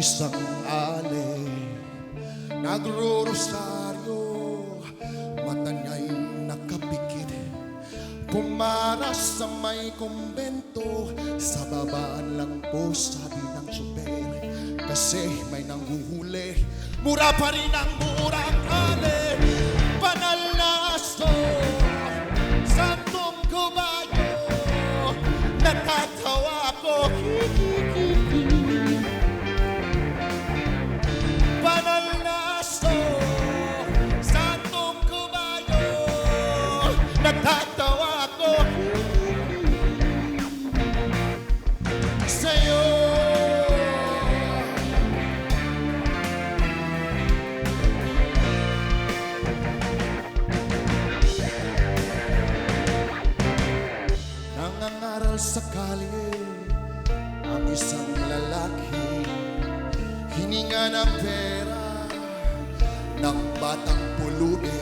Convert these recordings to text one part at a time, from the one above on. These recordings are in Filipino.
isang alay, nagro-rosaryo, mata niya'y nakapikit, pumaras sa may kumbento, sa babaan lang po sabi ng tsuper, kasi may nanghuhuli, mura pa rin ang murang ale, banal na aso, santong kubayo, natatawa ko, banal na aso, santong kubayo, natatawa ko sa'yo. Nangangaral sa kalye ang isang lalaki, hininga ng pera ng batang pulubi.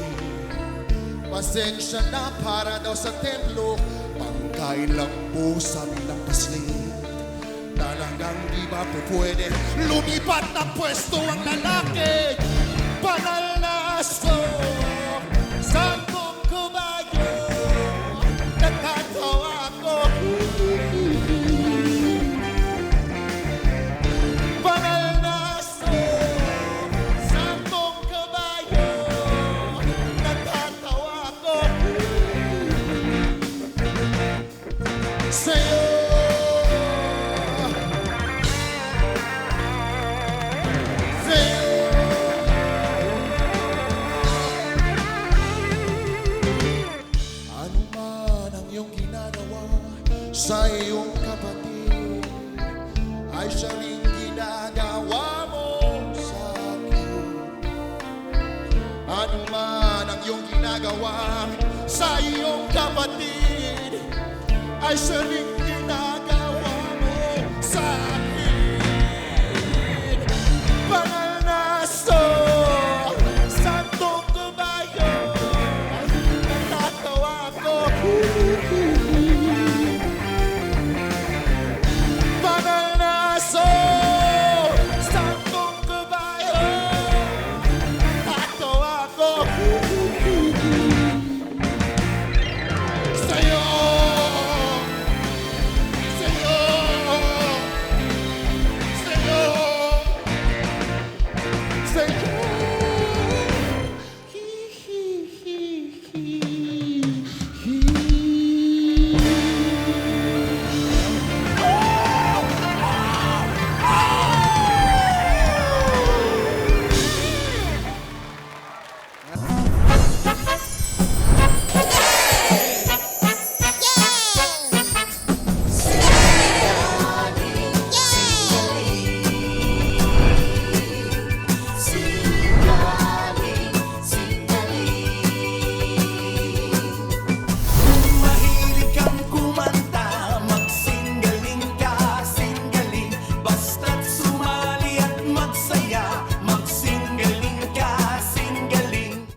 Pasensya na para daw sa templo, pangkain lang po sabi ng paslit. Talagang di ba po pwede lumipat ng pwesto ang lalaki? Banal na aso, santong kubayo, natatawa ko. Banal na aso, santong kubayo, natatawa ko sa'yo. Ano man ang iyong ginagawa sa iyong kapatid, ay siya rin ginagawa mo sa akin. Ano man ang iyong ginagawa sa iyong kapatid, ay siya rin